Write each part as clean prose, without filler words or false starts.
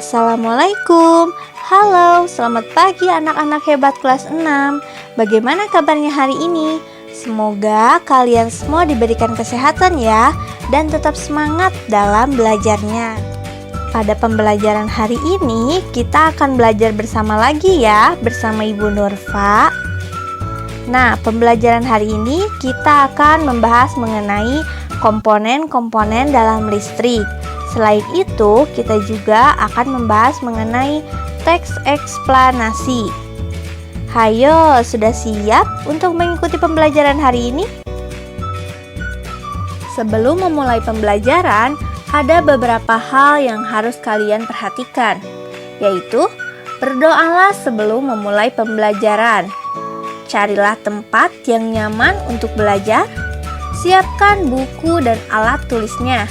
Assalamualaikum. Halo, selamat pagi anak-anak hebat kelas 6. Bagaimana kabarnya hari ini? Semoga kalian semua diberikan kesehatan ya, dan tetap semangat dalam belajarnya. Pada pembelajaran hari ini, kita akan belajar bersama lagi ya, bersama Ibu Nurfa. Nah, pembelajaran hari ini kita akan membahas mengenai komponen-komponen dalam listrik. Selain itu, kita juga akan membahas mengenai teks eksplanasi. Hayo, sudah siap untuk mengikuti pembelajaran hari ini? Sebelum memulai pembelajaran, ada beberapa hal yang harus kalian perhatikan, yaitu berdoalah sebelum memulai pembelajaran. Carilah tempat yang nyaman untuk belajar. Siapkan buku dan alat tulisnya.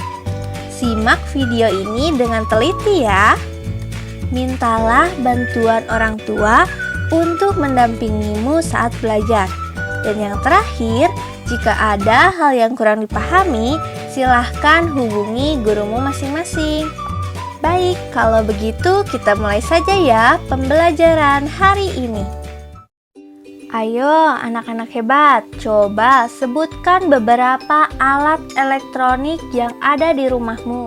Simak video ini dengan teliti ya. Mintalah bantuan orang tua untuk mendampingimu saat belajar. Dan yang terakhir, jika ada hal yang kurang dipahami, silahkan hubungi gurumu masing-masing. Baik, kalau begitu kita mulai saja ya pembelajaran hari ini. Ayo anak-anak hebat, coba sebutkan beberapa alat elektronik yang ada di rumahmu.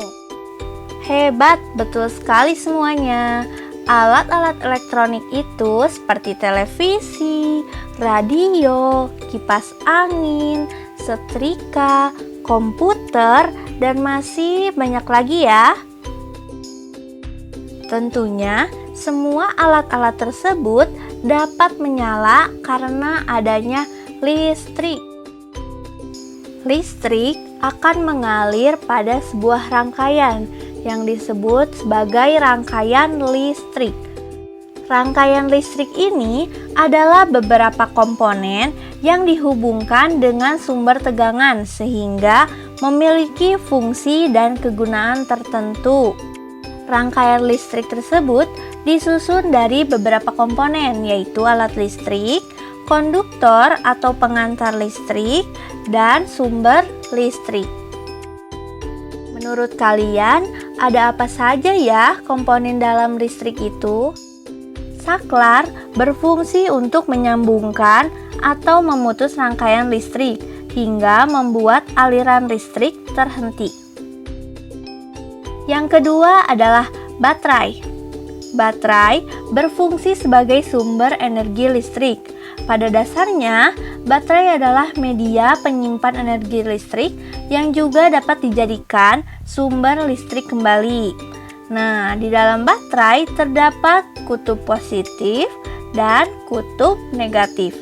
Hebat, betul sekali semuanya. Alat-alat elektronik itu seperti televisi, radio, kipas angin, setrika, komputer, dan masih banyak lagi ya. Tentunya semua alat-alat tersebut dapat menyala karena adanya listrik. Listrik akan mengalir pada sebuah rangkaian yang disebut sebagai rangkaian listrik. Rangkaian listrik ini adalah beberapa komponen yang dihubungkan dengan sumber tegangan sehingga memiliki fungsi dan kegunaan tertentu. Rangkaian listrik tersebut disusun dari beberapa komponen, yaitu alat listrik, konduktor atau pengantar listrik, dan sumber listrik. Menurut kalian, ada apa saja ya komponen dalam listrik itu? Saklar berfungsi untuk menyambungkan atau memutus rangkaian listrik hingga membuat aliran listrik terhenti. Yang kedua adalah baterai. Baterai berfungsi sebagai sumber energi listrik. Pada dasarnya, baterai adalah media penyimpan energi listrik yang juga dapat dijadikan sumber listrik kembali. Nah, di dalam baterai terdapat kutub positif dan kutub negatif.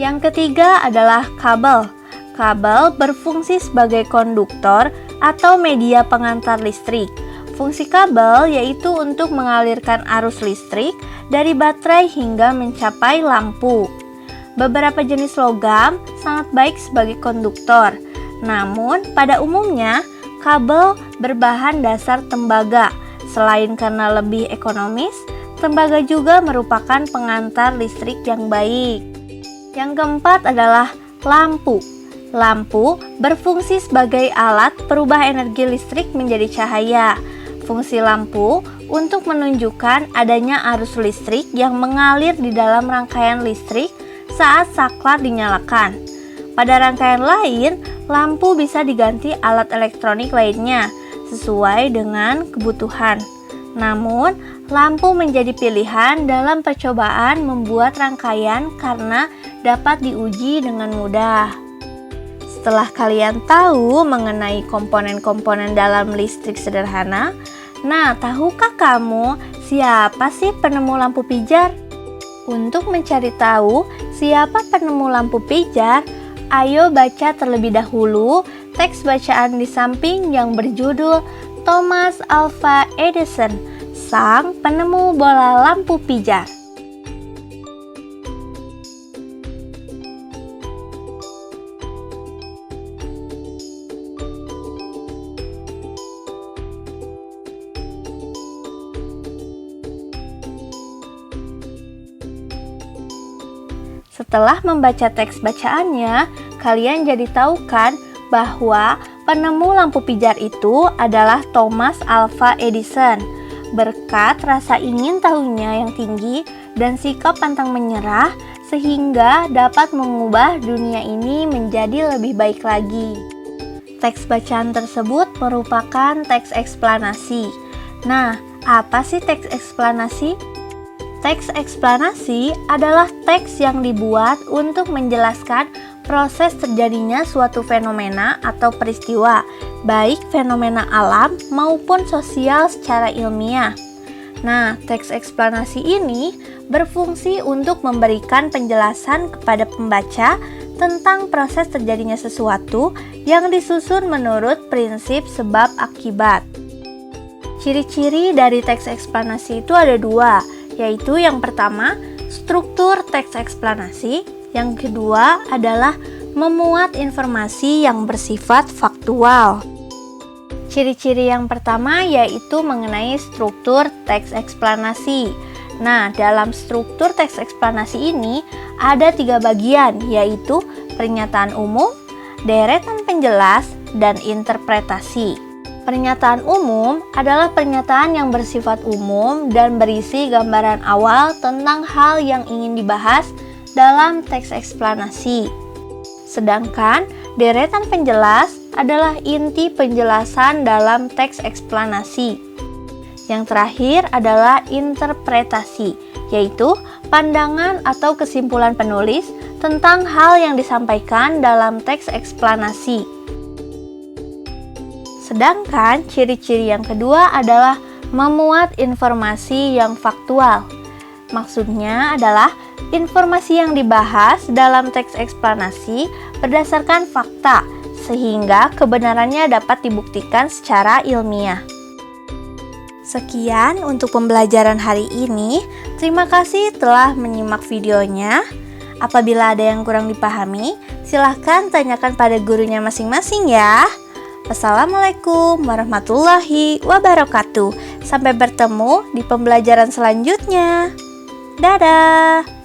Yang ketiga adalah kabel. Kabel berfungsi sebagai konduktor atau media pengantar listrik. Fungsi kabel yaitu untuk mengalirkan arus listrik dari baterai hingga mencapai lampu. Beberapa jenis logam sangat baik sebagai konduktor. Namun, pada umumnya, kabel berbahan dasar tembaga. Selain karena lebih ekonomis, tembaga juga merupakan pengantar listrik yang baik. Yang keempat adalah lampu. Lampu berfungsi sebagai alat perubah energi listrik menjadi cahaya. Fungsi lampu untuk menunjukkan adanya arus listrik yang mengalir di dalam rangkaian listrik saat saklar dinyalakan. Pada rangkaian lain, lampu bisa diganti alat elektronik lainnya sesuai dengan kebutuhan. Namun, lampu menjadi pilihan dalam percobaan membuat rangkaian karena dapat diuji dengan mudah. Setelah kalian tahu mengenai komponen-komponen dalam listrik sederhana, nah, tahukah kamu siapa sih penemu lampu pijar? Untuk mencari tahu siapa penemu lampu pijar, ayo baca terlebih dahulu teks bacaan di samping yang berjudul Thomas Alva Edison, sang penemu bola lampu pijar. Setelah membaca teks bacaannya, kalian jadi tahu kan bahwa penemu lampu pijar itu adalah Thomas Alva Edison. Berkat rasa ingin tahunya yang tinggi dan sikap pantang menyerah, sehingga dapat mengubah dunia ini menjadi lebih baik lagi. Teks bacaan tersebut merupakan teks eksplanasi. Nah, apa sih teks eksplanasi? Teks eksplanasi adalah teks yang dibuat untuk menjelaskan proses terjadinya suatu fenomena atau peristiwa, baik fenomena alam maupun sosial secara ilmiah. Nah, teks eksplanasi ini berfungsi untuk memberikan penjelasan kepada pembaca tentang proses terjadinya sesuatu yang disusun menurut prinsip sebab akibat. Ciri-ciri dari teks eksplanasi itu ada dua, yaitu yang pertama, struktur teks eksplanasi, yang kedua adalah memuat informasi yang bersifat faktual. Ciri-ciri yang pertama yaitu mengenai struktur teks eksplanasi. Nah, dalam struktur teks eksplanasi ini ada 3 bagian, yaitu pernyataan umum, deretan penjelas, dan interpretasi. Pernyataan umum adalah pernyataan yang bersifat umum dan berisi gambaran awal tentang hal yang ingin dibahas dalam teks eksplanasi. Sedangkan deretan penjelas adalah inti penjelasan dalam teks eksplanasi. Yang terakhir adalah interpretasi, yaitu pandangan atau kesimpulan penulis tentang hal yang disampaikan dalam teks eksplanasi. Sedangkan ciri-ciri yang kedua adalah memuat informasi yang faktual. Maksudnya adalah informasi yang dibahas dalam teks eksplanasi berdasarkan fakta, sehingga kebenarannya dapat dibuktikan secara ilmiah. Sekian untuk pembelajaran hari ini. Terima kasih telah menyimak videonya. Apabila ada yang kurang dipahami, silahkan tanyakan pada gurunya masing-masing ya. Wassalamualaikum warahmatullahi wabarakatuh. Sampai bertemu di pembelajaran selanjutnya. Dadah!